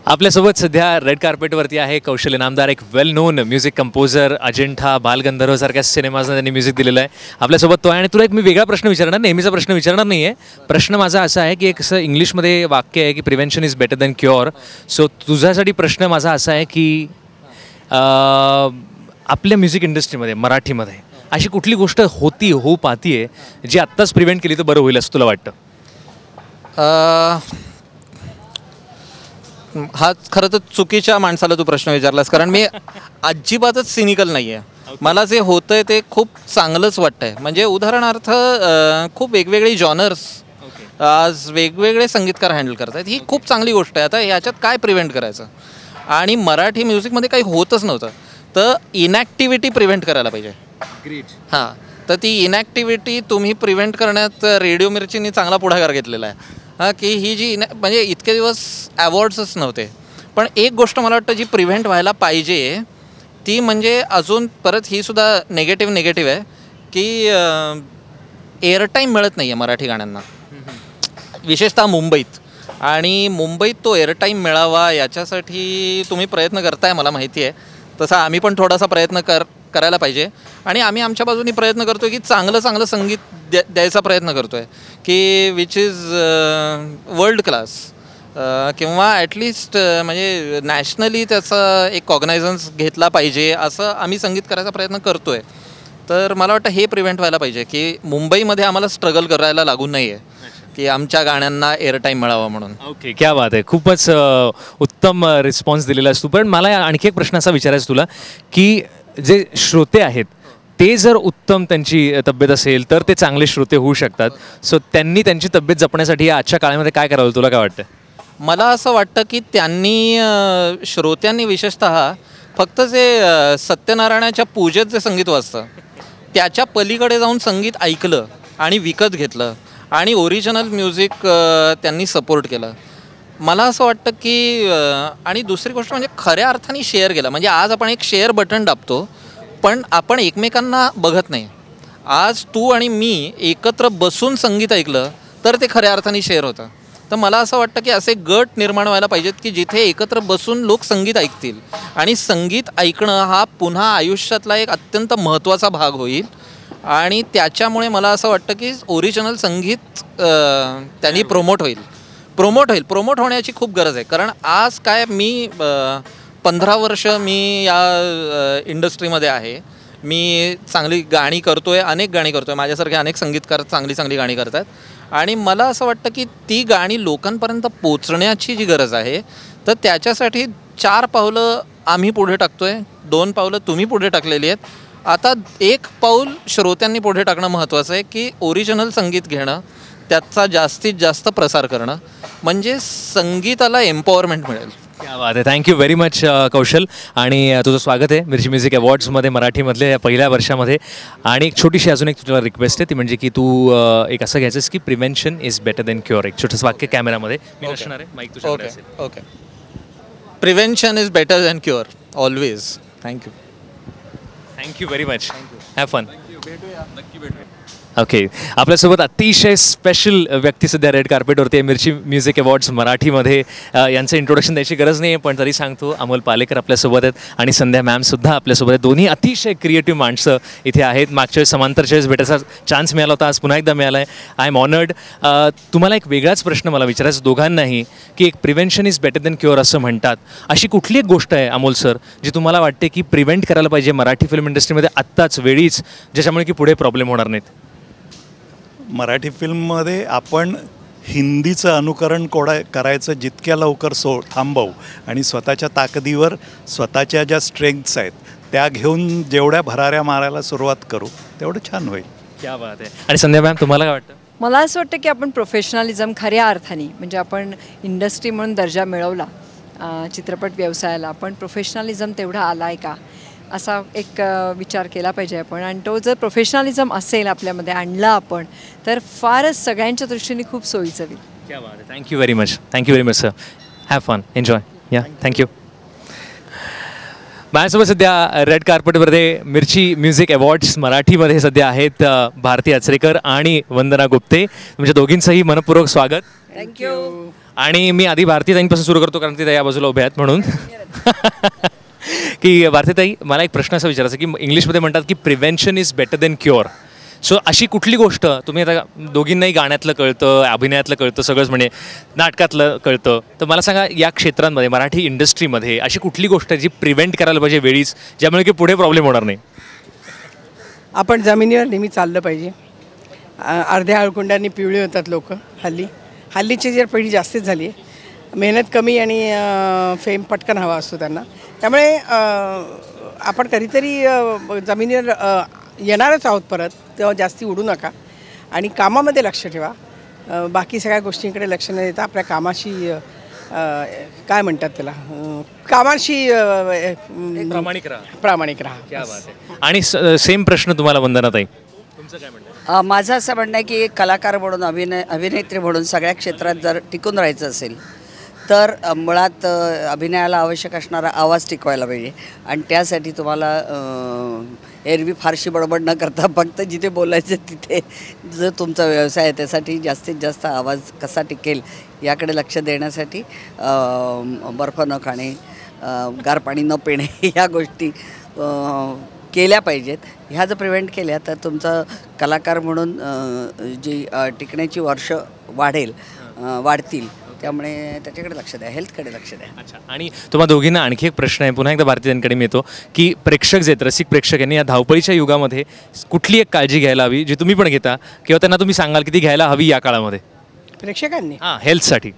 आपल्यासोबत सध्या रेड कार्पेटवरती आहे कौशल इनामदार, एक well known music composer. Ajintha, Balgandharva सारख्या सिनेमाजना त्यांनी म्युझिक दिलेलं आहे. आपल्यासोबत तो आहे आणि तुला एक मी वेगळा प्रश्न विचारणार, नेहमीचा प्रश्न विचारणार नाही आहे. प्रश्न माझा असा आहे की एक असं इंग्लिशमध्ये वाक्य आहे की prevention is better than cure. So तुझ्यासाठी प्रश्न माझा असा आहे की आपल्या म्युझिक इंडस्ट्रीमध्ये, मराठीमध्ये अशी कुठली गोष्ट होऊ पाहती आहे जी आत्ताच प्रिव्हेंट केली तर बरं होईल असं तुला वाटतं? हा खरं तर चुकीच्या माणसाला तू प्रश्न विचारलास, कारण मी अजिबातच सिनिकल नाही आहे. मला जे होतं आहे ते खूप चांगलंच वाटतं आहे. म्हणजे उदाहरणार्थ खूप वेगवेगळी जॉनर्स आज वेगवेगळे संगीतकार हँडल करत आहेत, ही खूप चांगली गोष्ट आहे. आता ह्याच्यात काय प्रिव्हेंट करायचं? आणि मराठी म्युझिकमध्ये काही होतच नव्हतं, तर इनॅक्टिव्हिटी प्रिव्हेंट करायला पाहिजे. हां, तर ती इनॅक्टिव्हिटी तुम्ही प्रिव्हेंट करण्यात रेडिओ मिर्चींनी चांगला पुढाकार घेतलेला आहे. हां, की ही जी म्हणजे इतके दिवस अवॉर्ड्सच नव्हते, पण एक गोष्ट मला वाटतं जी प्रिव्हेंट व्हायला पाहिजे ती म्हणजे अजून परत ही सुद्धा नेगेटिव्ह आहे की एअरटाईम मिळत नाही आहे मराठी गाण्यांना, विशेषतः मुंबईत. आणि मुंबईत तो एअरटाईम मिळावा याच्यासाठी तुम्ही प्रयत्न करताय, मला माहिती आहे. तसा आम्ही पण थोडासा प्रयत्न करायला पाहिजे. आणि आम्ही आमच्या बाजूनी प्रयत्न करतो की चांगलं संगीत द्यायचा प्रयत्न करतो आहे की विच इज वर्ल्ड क्लास, किंवा ॲटलिस्ट म्हणजे नॅशनली त्याचा एक कॉग्नायझन्स घेतला पाहिजे असं आम्ही संगीत करायचा प्रयत्न करतो आहे. तर मला वाटतं हे प्रिव्हेंट व्हायला पाहिजे की मुंबईमध्ये आम्हाला स्ट्रगल करायला लागू नाही आहे की आमच्या गाण्यांना एअरटाईम मिळावा म्हणून. ओके, क्या बात आहे. खूपच उत्तम रिस्पॉन्स दिलेला असतो. पण मला आणखी एक प्रश्न असा विचारायचा तुला की जे श्रोते आहेत ते जर उत्तम त्यांची तब्येत असेल तर ते चांगले श्रोते होऊ शकतात. सो त्यांनी त्यांची तब्येत जपण्यासाठी आजच्या काळामध्ये काय करावं तुला काय वाटतं? मला असं वाटतं की श्रोत्यांनी विशेषतः फक्त जे सत्यनारायणाच्या पूजेत जे संगीत वाजतं त्याच्या पलीकडे जाऊन संगीत ऐकलं आणि विकत घेतलं आणि ओरिजिनल म्युझिक त्यांनी सपोर्ट केलं. मला असं वाटतं की आणि दुसरी गोष्ट म्हणजे खऱ्या अर्थाने शेअर केलं. म्हणजे आज आपण एक शेअर बटन दाबतो पण आपण एकमेकांना बघत नाही. आज तू आणि मी एकत्र बसून संगीत ऐकलं तर ते खऱ्या अर्थाने शेअर होतं. तर मला असं वाटतं की असे गट निर्माण व्हायला पाहिजेत की जिथे एकत्र बसून लोक संगीत ऐकतील आणि संगीत ऐकणं हा पुन्हा आयुष्यातला एक अत्यंत महत्त्वाचा भाग होईल. आणि त्याच्यामुळे मला असं वाटतं की ओरिजिनल संगीत त्यांनी प्रमोट होण्याची खूप गरज आहे. कारण आज काय मी 15 वर्ष मी या इंडस्ट्रीमध्ये आहे. मी चांगली गाणी करतो आहे, अनेक गाणी करतो आहे. माझ्यासारखे अनेक संगीतकार चांगली गाणी करतात. आणि मला असं वाटतं की ती गाणी लोकांपर्यंत पोचण्याची जी गरज आहे तर त्याच्यासाठी 4 पावलं आम्ही पुढे टाकतो आहे, 2 पावलं तुम्ही पुढे टाकलेली आहेत. आता 1 पाऊल श्रोत्यांनी पुढे टाकणं महत्त्वाचं आहे की ओरिजिनल संगीत घेणं, त्याचा जास्तीत जास्त प्रसार करणं, म्हणजे संगीताला एम्पॉवरमेंट मिळेल. क्या बात आहे. थँक्यू व्हेरी मच कौशल. आणि तुझं स्वागत आहे मिर्ची म्युझिक अवॉर्ड्समध्ये मराठीमधल्या या पहिल्या वर्षामध्ये. आणि एक छोटीशी अजून एक तुला रिक्वेस्ट आहे, ती म्हणजे की तू एक असं घ्यायचंस की prevention is better than cure. एक छोटंसं वाक्य कॅमेरामध्ये मी नसणार आहे, माईक तुझ्याकडे असेल. Okay, prevention is better than cure always. Thank you very much. Have fun. Okay, आपल्यासोबत अतिशय स्पेशल व्यक्ती सध्या रेड कार्पेटवरती आहे मिर्ची म्युझिक अवॉर्ड्स मराठीमध्ये. यांचं इंट्रोडक्शन द्यायची गरज नाही आहे, पण तरी सांगतो, अमोल पालेकर आपल्यासोबत आहेत आणि संध्या मॅमसुद्धा आपल्यासोबत आहेत. दोन्ही अतिशय क्रिएटिव्ह माणसं इथे आहेत. मागच्या वेळेस समांतर वेळेस भेटायचा चान्स मिळाला होता, आज पुन्हा एकदा मिळाला आहे. I am honoured. तुम्हाला एक वेगळाच प्रश्न मला विचारायचा दोघांनाही की एक prevention is better than cure असं म्हणतात, अशी कुठली एक गोष्ट आहे अमोल सर जी तुम्हाला वाटते की प्रिव्हेंट करायला पाहिजे मराठी फिल्म इंडस्ट्रीमध्ये आत्ताच वेळीच, ज्याच्यामुळे की पुढे प्रॉब्लेम होणार नाहीत? मराठी फिल्ममध्ये आपण हिंदीचं अनुकरण करायचं जितक्या लवकर थांबवू आणि स्वतःच्या ताकदीवर स्वतःच्या ज्या स्ट्रेंथ्स आहेत त्या घेऊन जेवढ्या भराऱ्या मारायला सुरुवात करू तेवढं छान होईल. क्या बात आहे. आणि संध्या मॅम तुम्हाला काय वाटतं? मला असं वाटतं की आपण प्रोफेशनलिझम खऱ्या अर्थाने, म्हणजे आपण इंडस्ट्री म्हणून दर्जा मिळवला चित्रपट व्यवसायाला, पण प्रोफेशनलिझम तेवढा आला आहे का असा एक विचार केला पाहिजे आपण. आणि तो जर प्रोफेशनलिझम असेल आपल्यामध्ये आणला आपण तर फारच सगळ्यांच्या दृष्टीने खूप सोयीचं होईल. क्या बात आहे. Thank you very much sir. Have fun, enjoy. Yeah, thank you. माझ्यासोबत सध्या रेड कार्पेटमध्ये मिर्ची म्युझिक अवॉर्ड्स मराठीमध्ये सध्या आहेत भारती आचरेकर आणि वंदना गुप्ते. तुमच्या दोघींचंही मनपूर्वक स्वागत. थँक्यू. आणि मी आधी भारतीताईंपासून सुरू करतो कारण ते या बाजूला उभ्या आहेत म्हणून की भारतीताई मला एक प्रश्न असा विचारायचा की इंग्लिशमध्ये म्हणतात की prevention is better than cure. So अशी कुठली गोष्ट तुम्ही आता दोघींनाही गाण्यातलं कळतं, अभिनयातलं कळतं, सगळंच म्हणजे नाटकातलं कळतं, तर मला सांगा या क्षेत्रांमध्ये मराठी इंडस्ट्रीमध्ये अशी कुठली गोष्ट आहे जी प्रिव्हेंट करायला पाहिजे वेळीच, ज्यामुळे की पुढे प्रॉब्लेम होणार नाही? आपण जमिनीवर नेहमी चाललं पाहिजे. अर्ध्या हळकुंडांनी पिवळी होतात लोक हल्लीची जर पिढी जास्तीच झाली आहे. मेहनत कमी आणि फेम पटकन हवा असतो त्यांना. त्यामुळे आपण कधीतरी जमिनीवर येणारच आहोत परत, तेव्हा जास्ती उडू नका आणि कामामध्ये लक्ष ठेवा. बाकी सगळ्या गोष्टींकडे लक्ष न देता आपल्या कामाशी काय म्हणतात त्याला, कामाशी प्रामाणिक राहा. आणि सेम प्रश्न तुम्हाला वंदनाताई, तुमचं काय म्हणणं? माझं असं म्हणणं आहे की एक कलाकार म्हणून अभिनेत्री म्हणून सगळ्या क्षेत्रात जर टिकून राहायचं असेल तर मुळात अभिनयाला आवश्यक असणारा आवाज टिकवायला पाहिजे. आणि त्यासाठी तुम्हाला एरवी फारशी बडबड न करता फक्त जिथे बोलायचं तिथे जर तुमचा व्यवसाय आहे त्यासाठी जास्तीत जास्त आवाज कसा टिकेल याकडे लक्ष देण्यासाठी बर्फ न खाणे, गार पाणी न पिणे ह्या गोष्टी केल्या पाहिजेत. ह्या जर प्रिव्हेंट केल्या तर तुमचं कलाकार म्हणून जी टिकण्याची वर्ष वाढतील. त्यामुळे त्याच्याकडे लक्ष द्या, हेल्थकडे लक्ष द्या. अच्छा. आणि तुम्हा दोघींना आणखी एक प्रश्न आहे, पुन्हा एकदा भारतीयांकडे मी येतो की प्रेक्षक जे आहेत, रसिक प्रेक्षक यांनी या धावपळीच्या युगामध्ये कुठली एक काळजी घ्यायला हवी जी तुम्ही पण घेता किंवा त्यांना तुम्ही सांगाल की ती घ्यायला हवी या काळामध्ये प्रेक्षकांनी हेल्थसाठी?